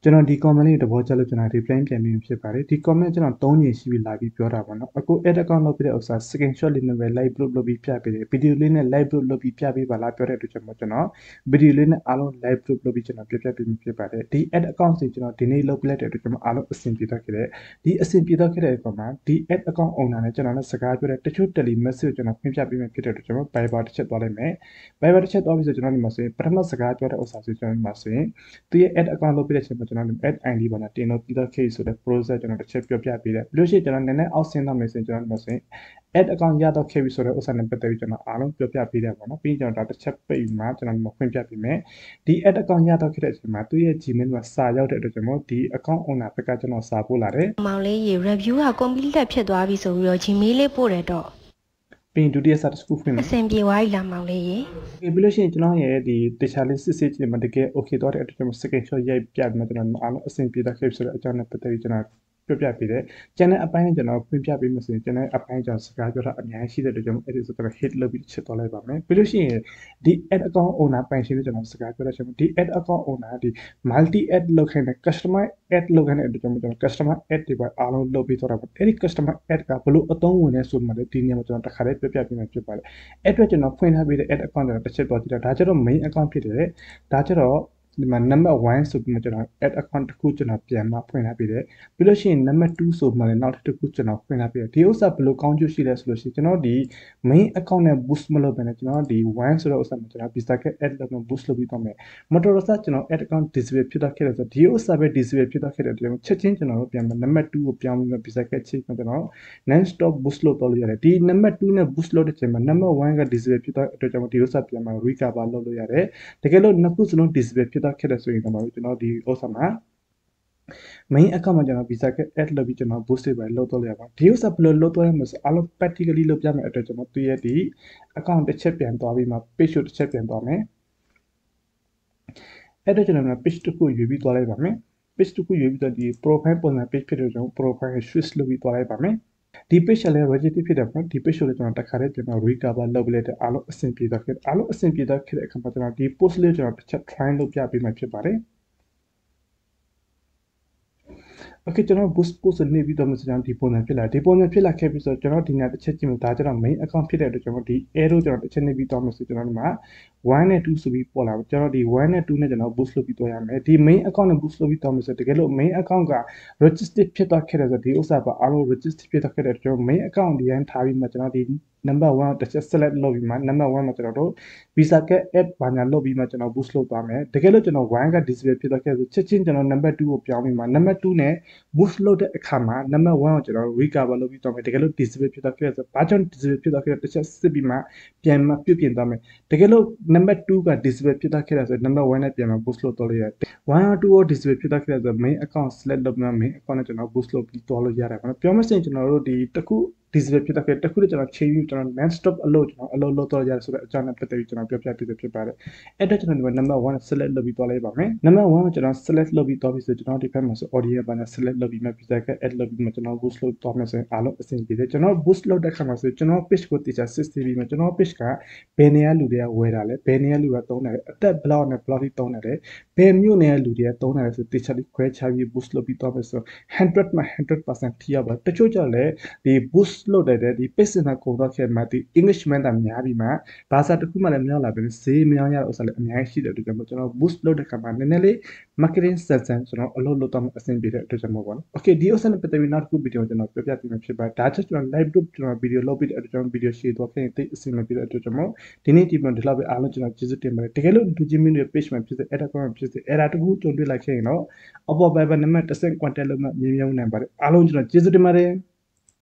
ကျွန်တော်ဒီ comment လေးသဘောကျလို့ကျွန်တော် reply ပြန်ပြီးဖြစ်ပါတယ်ဒီ comment ကျွန်တော်3ညရှိပြီလာပြီးပြောတာပေါ့နော်အခု add account လုပ်ပြီးတဲ့ဥစ္စာ screenshot လေးနဲ့ပဲ live group လုပ်ပြီးပြပေးတယ် video လေးနဲ့ live group လုပ်ပြီးပြပေးပါလားပြောတဲ့အတွက်ကျွန်တော် video လေးနဲ့အားလုံး live group လုပ်ပြီးကျွန်တော်ပြပြပေးဖြစ်ပါတယ်ဒီ add account ကိုကျွန်တော်ဒီနေ့လုပ်ပြလိုက်တဲ့အတွက်ကျွန်တော်အားလုံးအဆင်ပြေသွားခဲ့တယ်ဒီအဆင်ပြေသွားခဲ့တဲ့အပေါ်မှာဒီ add account owner နဲ့ကျွန်တော်နဲ့စကားပြောတဲ့တချို့ tele message ကိုကျွန်တော်ဖွင့်ပြပေးမယ်ဖြစ်တဲ့အတွက်ကျွန်တော် Viber တစ်ချက်သွားလိုက်မယ် Viber တစ်ချက်သွားပြီးဆိုကျွန်တော်ဒီမှာဆိုရင်ပထမစကားပြောတဲ့ဥစ္စာဆိုကျွန်တော်ဒီမှာဆိုရင်သူရဲ့ add account လုပ်ပြတဲ့အချိန်မှာကျွန်တော် add ID ဘာနဲ့တင်လို့ပြီးတော့ case ဆိုတဲ့ process ကျွန်တော်တစ်ချက်ပြောပြပေးတယ်ပြီးလို့ရှိရင်ကျွန်တော်နည်းနည်းအောက်ဆင်းသွားမယ်ဆိုရင်ကျွန်တော်ဒီမှာဆိုရင် add account ရတော့ခဲ့ပြီဆိုတဲ့ဥစ္စာနဲ့ပတ်သက်ပြီးကျွန်တော်အားလုံးပြောပြပေးတယ်ပေါ့နော်ပြီးရင်ကျွန်တော်ဒါတစ်ချက်ပိတ်မှာကျွန်တော်ဒီမှာဖွင့်ပြပေးမယ်ဒီ add account ရတော့ခဲ့တဲ့အချိန်မှာသူရဲ့ Gmail မှာစာရောက်တဲ့အတွက်ကျွန်တော်ဒီ account owner ဘက်ကကျွန်တော်စာပို့လာတယ်မောင်လေးရေ review က complete ဖြစ်သွားပြီဆိုပြီးတော့ Gmail လေးပို့တယ်တော့ပြီးရင်ဒုတိယစာတစ်ခုဖွင့်မယ်အဆင်ပြေသွားပြီလားမောင်လေးရေပြီးလို့ရှိရင်ကျွန်တော်ရဲ့ဒီတခြားလေးစစ်စစ်ချင်းမှာတကယ် okay တော့တဲ့အတွက်ကျွန်တော် screenshot ရိုက်ပြပြီးမှကျွန်တော်အားလုံးအဆင်ပြေသွားခဲ့ပြီဆိုတဲ့အကြောင်းနဲ့ပတ်သက်ပြီးကျွန်တော်ပြပြပေးတယ်ကျန်တဲ့အပိုင်းနဲ့ကျွန်တော်ဖွင့်ပြပေးမှဆိုရင်ကျန်တဲ့အပိုင်းကျွန်တော်စကားပြောတာအများကြီးရှိတဲ့အတွက်ကျွန်တော်အဲ့ဒီဆိုတော့ hit လုပ်ပြီးချက်သွားလိုက်ပါမယ်ပြီးလို့ရှိရင်ဒီ add account owner ပိုင်ရှင်တွေကျွန်တော်စကားပြောတဲ့ချိန်မှာဒီ add account owner ဒီ multi add လုပ်ခိုင်းတဲ့ customer add လုပ်ခိုင်းတဲ့အတွက်ကျွန်တော် customer add တွေပါအားလုံးလုပ်ပြီးတော့တာပေါ့အဲ့ဒီ customer add ကဘလို့အသုံးဝင်လဲဆိုမှလည်းဒီနေရာမှာကျွန်တော်တစ်ခါလေးပြပြပေးမှဖြစ်ပါတယ်အဲ့အတွက်ကျွန်တော်ဖွင့်ထားပေးတဲ့ add account ကျွန်တော်တစ်ချက်သွားကြည့်တာဒါကျတော့ main account ဖြစ်တယ်ဒါကျတော့ဒီမှာ number 1ဆိုပြီးမှကျွန်တော် add account တစ်ခုကျွန်တော်ပြန်မှဖွင့်ထားပေးတယ်ပြီးလို့ရှိရင် number 2ဆိုမှလည်းနောက်တစ်ခုကျွန်တော်ဖွင့်ထားပေးတယ်ဒီဥစ္စာဘယ်လိုကောင်းကျိုးရှိလဲဆိုလို့ရှိရင်ကျွန်တော်ဒီ main account နဲ့ boost မလုပ်ဘဲနဲ့ကျွန်တော်ဒီ1ဆိုတဲ့ဥစ္စာမှာကျွန်တော် visa က add လုပ်ပြီး boost လုပ်ပြီးတော့မယ် motor ဥစ္စာကျွန်တော် add account disable ဖြစ်သွားခဲ့တယ်ဆိုတော့ဒီဥစ္စာပဲ disable ဖြစ်သွားခဲ့တယ်ကျွန်တော်ချက်ချင်းကျွန်တော်တို့ပြန်မယ် number 2ကိုပြောင်းပြီးတော့ visa က check မှာကျွန်တော် non stop boost လုပ်တော့လို့ရတယ်ဒီ number 2နဲ့ boost လုပ်တဲ့ချိန်မှာ number 1က disable ဖြစ်သွားတဲ့အတွက်ကြောင့်ဒီဥစ္စာပြန်မှာ recover လုပ်လို့ရတယ်တကယ်လို့နှစ်ခုစလုံး disable ဖြစ်သွားခဲ့တယ်ဆိုရင်တော့ကျွန်တော်ဒီဥစ္စာမှာ main account မှာကျွန်တော် visa က add လုပ်ပြီးကျွန်တော် boost ပဲလုပ်တော့ရပါဒီဥစ္စာဘယ်လိုလုပ်တော့ရမလဲဆိုအားလုံး practically လုပ်ပြမယ်အတွက်ကျွန်တော်သူရဲ့ဒီ account တစ်ချက်ပြန်သွားပြီးမှ page တစ်ချက်ပြန်သွားမယ်အဲ့တော့ကျွန်တော် page တစ်ခုရွေးပြီးသွားလိုက်ပါမယ် page တစ်ခုရွေးပြီးတော့ဒီ profile ပုံစံ page ဖြစ်တဲ့ကျွန်တော် profile ကို switch လုပ်ပြီးသွားလိုက်ပါမယ်ဒီ page လည်း register ဖြစ်တယ်ပေါ့ဒီ page ကိုလည်းကျွန်တော်တစ်ခါတည်းပြန်တော့ recover လုပ်ပြီးလိုက်တဲ့အားလုံးအဆင်ပြေသွားခဲ့အားလုံးအဆင်ပြေသွားခဲ့တဲ့အခါမှာကျွန်တော်ဒီ post လေးကျွန်တော်တစ်ချက် try လုပ်ပြပေးမှဖြစ်ပါတယ်Okay ကျွန်တော် boost post နေပြီးတော့မှကျွန်တော်ဒီပုံစံဖြစ်လာဒီပုံစံဖြစ်လာခဲ့ပြီဆိုတော့ကျွန်တော်ဒီနေ့တစ်ချက်ကြည့်မယ်ဒါကျွန်တော် main account ဖြစ်တဲ့အတွက်ကျွန်တော်ဒီ arrow ကျွန်တော်တစ်ချက်နေပြီးတော့မှဆိုကျွန်တော်ဒီမှာ1နဲ့2ဆိုပြီးပေါ်လာကျွန်တော်ဒီ1နဲ့2နဲ့ကျွန်တော် boost လုပ်ပြီးတော့ရမယ်ဒီ main account နဲ့ boost လုပ်ပြီးတော့မှဆိုတကယ်လို့ main account က register ဖြစ်သွားခဲ့တယ်ဆိုဒီဥစ္စာပါအားလုံး register ဖြစ်သွားခဲ့တဲ့ကျွန်တော် main account ဒီတိုင်းထားပြီးမှကျွန်တော်ဒီ number 1တစ်ချက် select လုပ်ပြီးမှ number 1မှာကျွန်တော်တို့ visa က add ဘာညာလုပ်ပြီးမှကျွန်တော် boost လုပ်သွားမယ်တကယ်လို့ကျွန်တော်1က disable ဖြစ်သွားခဲ့ဆိုချက်ချင်းကျွန်တော် number 2ကိုပြောင်းပြီးမှ number 2နဲ့ boost လုပ်တဲ့အခါမှာ number 1ကိုကျွန်တော် recover လုပ်ပြီးတော့မယ်တကယ်လို့ disable ဖြစ်သွားခဲ့ဆိုဘာကြောင့် disable ဖြစ်သွားခဲ့တစ်ချက်စစ်ပြီးမှပြန်မှပြုပြင်သွားမယ်တကယ်လို့ number 2က disable ဖြစ်သွားခဲ့ဆို number 1နဲ့ပြန်မှ boost လုပ်တော့လို့ရတယ်1 or 2ကို disable ဖြစ်သွားခဲ့ဆို main account select လုပ်မှ main account နဲ့ကျွန်တော် boost လုပ်ပြီးတော့လို့ရတယ်ပေါ့နော်ပြောမစင်ကျွန်တော်တို့ဒီတစ်ခု disable ဖြစ်သွားခဲ့တစ်ခုလည်းကျွန်တော်ချိန်ပြီးကျွန်တော် non stop အလုပ်ကျွန်တော်အလုပ်လုပ်တော့ရတယ်ဆိုတဲ့အကြောင်းနဲ့ပတ်သက်ပြီးကျွန်တော်ပြောပြပေးဖြစ်ပါတယ်အဲ့တော့ကျွန်တော်ဒီမှာ number 1 select လုပ်ပြီးတော့လိုက်ပါမယ် number 1ကိုကျွန်တော် select လုပ်ပြီးတော့ပြီဆိုကျွန်တော်ဒီဘက်မှာဆို audio ဘာနဲ့ select လုပ်ပြီးမှ visa က add လုပ်ပြီးမှကျွန်တော် boost လုပ်တော့မယ်ဆိုရင်အားလုံးအဆင်ပြေတယ်ကျွန်တော် boost လုပ်တဲ့ခါမှာဆိုကျွန်တော် page ကိုတိကျစစ်ဆေးပြီးမှကျွန်တော် page ကဘယ်နေရာလူတွေကဝယ်တာလဲဘယ်နေရာလူကသုံးတယ်အသက်ဘယ်လောက်နဲ့ဘယ်လောက်ထိသုံးတယ်လဲဘယ်မြို့နယ်လူတွေကသုံးတယ်ဆိုတိကျလေးခွဲခြားပြီး boost လုပ်ပြီးတော့မယ်ဆို100မှာ 100% ထိရောက်ပါတချို့ကြောင့်လည်းဒီ boost လုပ်တဲ့ဒီ page စင်တာကုန်တော့ခဲ့မှဒီ English မှန်တာများပြီးမှဘာသာတစ်ခုမှလည်းမရောက်လာဘဲဈေးမရောက်ရတဲ့ဥစ္စာလည်းအများကြီးရှိတဲ့အတွက်ကြောင့်ကျွန်တော် boost လုပ်တဲ့ခါမှာနည်းနည်းလေး marketing sense ကျွန်တော်အလုပ်လုပ်တော့မှအဆင်ပြေတဲ့အတွက်ကြောင့်ပေါ့နော် okay ဒီဥစ္စာနဲ့ပတ်သက်ပြီးနောက်တစ်ခုဗီဒီယိုကျွန်တော်ပြပြပေးမှာဖြစ်ပါတယ်ဒါချက်ကျွန်တော် live group ကျွန်တော်ဗီဒီယိုလုပ်ပြီးတဲ့အတွက်ကျွန်တော်ဗီဒီယို share တော့ခဲ့ရင်တိတ်အဆင်မပြေတဲ့အတွက်ကြောင့်ဒီနေ့ဒီမှာဒီလောက်ပဲအားလုံးကျွန်တော်ကျေးဇူးတင်ပါတယ်တကယ်လို့လူချင်းမင်းတွေ page မှာဖြစ်တဲ့ edit မှာဖြစ်တဲ့ error တခုကြုံတွေ့လိုက်ခဲ့ရင်တော့အပေါ် Viber နံပါတ်10 contact လုပ်မှမြင်မြင်နိုင်ပါတယ်အားလုံးကျွန်တော်ကျေးဇူးတင်ပါတယ်